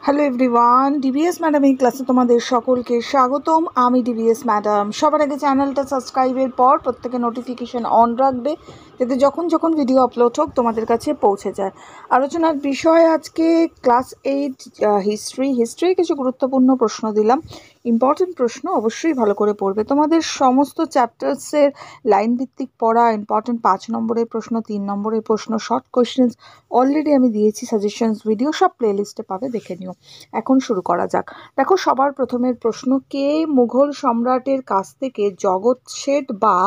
Hello everyone, DVS madam এই ক্লাসে তোমাদের সকলকে স্বাগতম। আমি ডিভিএস ম্যাডাম। সবার আগে চ্যানেলটা সাবস্ক্রাইবের পর প্রত্যেকে নোটিফিকেশন অন রাখবে, যাতে যখন যখন ভিডিও আপলোড হোক তোমাদের কাছে পৌঁছে যায়। আলোচনার বিষয় আজকে ক্লাস 8 হিস্ট্রি কিছু গুরুত্বপূর্ণ প্রশ্ন দিলাম, ইম্পর্টেন্ট প্রশ্ন, অবশ্যই ভালো করে পড়বে। তোমাদের সমস্ত চ্যাপ্টার্সের লাইন ভিত্তিক পড়া, ইম্পর্টেন্ট 5 নম্বরের প্রশ্ন, 3 নম্বরের প্রশ্ন, শর্ট কোয়েশ্চেন্স অলরেডি আমি দিয়েছি, সাজেশনস ভিডিও সব প্লেলিস্টে পাবে, দেখে নিও। এখন শুরু করা যাক। দেখো, সবার প্রথমের প্রশ্ন, কে মুঘল সম্রাটের কাছ থেকে জগৎ শেঠ বা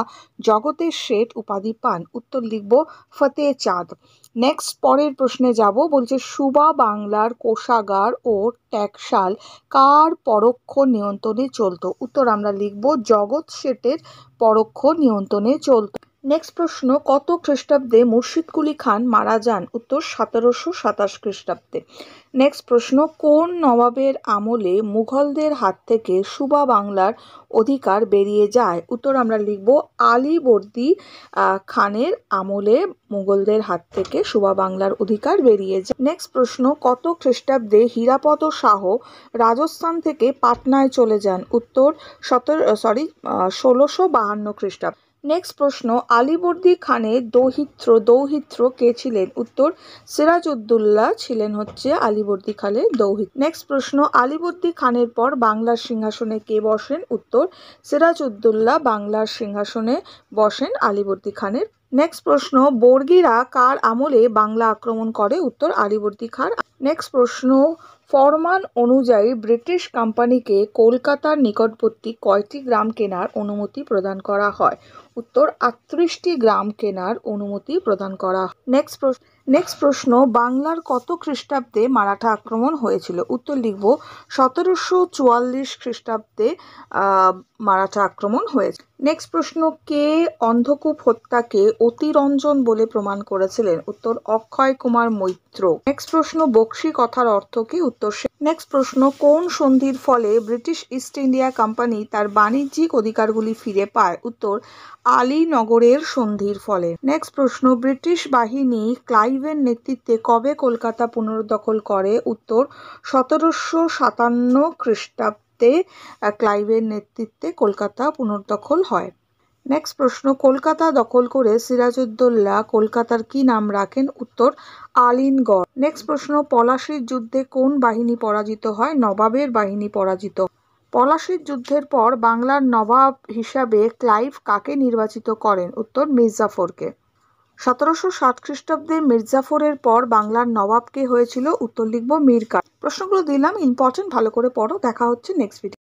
জগতের শেঠ উপাধি পান? উত্তর লিখব ফতেহ চাঁদ। নেক্সট পরের প্রশ্নে যাব, বলছে সুবা বাংলার কোষাগার ও ট্যাক্সশাল কার পরোক্ষ নিয়ন্ত্রণে চলত? উত্তর আমরা লিখব জগৎ শেঠের পরোক্ষ নিয়ন্ত্রণে চলত। নেক্সট প্রশ্ন, কত খ্রিস্টাব্দে মুর্শিদ কুলি খান মারা যান? উত্তর 1727 খ্রিস্টাব্দে। নেক্সট প্রশ্ন, কোন নবাবের আমলে মুঘলদের হাত থেকে সুবা বাংলার অধিকার বেরিয়ে যায়? উত্তর আমরা লিখব আলীবর্দী খানের আমলে মুঘলদের হাত থেকে সুবা বাংলার অধিকার বেরিয়ে যায়। নেক্সট প্রশ্ন, কত খ্রিস্টাব্দে হীরাপদ শাহ রাজস্থান থেকে পাটনায় চলে যান? উত্তর 1652 খ্রিস্টাব্দ। নেক্সট প্রশ্ন, আলীবর্দী খানের দৌহিত্র কে ছিলেন? উত্তর সিরাজউদ্দৌলা ছিলেন হচ্ছে আলীবর্দী খানের দৌহিত্র। নেক্সট প্রশ্ন, আলীবর্দী খানের পর বাংলার সিংহাসনে কে বসেন? উত্তর সিরাজউদ্দৌলা বাংলার সিংহাসনে বসেন আলীবর্দী খানের। নেক্সট প্রশ্ন, বর্গীরা কার আমলে বাংলা আক্রমণ করে? উত্তর আলীবর্দী খান। নেক্সট প্রশ্ন, ফরমান অনুযায়ী ব্রিটিশ কোম্পানিকে কলকাতার নিকটবর্তী কয়টি গ্রাম কেনার অনুমতি প্রদান করা হয়? উত্তর 38টি গ্রাম কেনার অনুমতি প্রদান করা হয়। নেক্সট প্রশ্ন, বাংলার কত খ্রিস্টাব্দে মারাঠা আক্রমণ হয়েছিল? উত্তর লিখব 1744 খ্রিস্টাব্দে মারাঠা আক্রমণ হয়েছে। নেক্সট প্রশ্ন, কে অন্ধকূপ হত্যাকে অতিরঞ্জন বলে প্রমাণ করেছিলেন? উত্তর অক্ষয় কুমার মৈত্র। নেক্সট প্রশ্ন, বক্সি কথার অর্থ কি? উত্তর। নেক্সট প্রশ্ন, কোন সন্ধির ফলে ব্রিটিশ ইস্ট ইন্ডিয়া কোম্পানি তার বাণিজ্যিক অধিকারগুলি ফিরে পায়? উত্তর আলীনগরের সন্ধির ফলে। নেক্সট প্রশ্ন, ব্রিটিশ বাহিনী ক্লাইভের নেতৃত্বে কবে কলকাতা পুনর্দখল করে? উত্তর 1757 খ্রিস্টাব্দে ক্লাইভের নেতৃত্বে কলকাতা পুনর্দখল হয়। নেক্সট প্রশ্ন, কলকাতা দখল করে সিরাজউদ্দৌলা কলকাতার কি নাম রাখেন? উত্তর আলীনগড়। নেক্সট প্রশ্ন, পলাশীর যুদ্ধে কোন বাহিনী পরাজিত হয়? নবাবের বাহিনী পরাজিত। পলাশীর যুদ্ধের পর বাংলার নবাব হিসাবে ক্লাইভ কাকে নির্বাচিত করেন? উত্তর মির্জাফরকে। 1760 খ্রিস্টাব্দে মির্জাফরের পর বাংলার নবাব কে হয়েছিল? উত্তর লিখব মীর কাসিম। প্রশ্নগুলো দিলাম, ইম্পর্টেন্ট, ভালো করে পড়ো। দেখা হচ্ছে নেক্সট ভিডিও।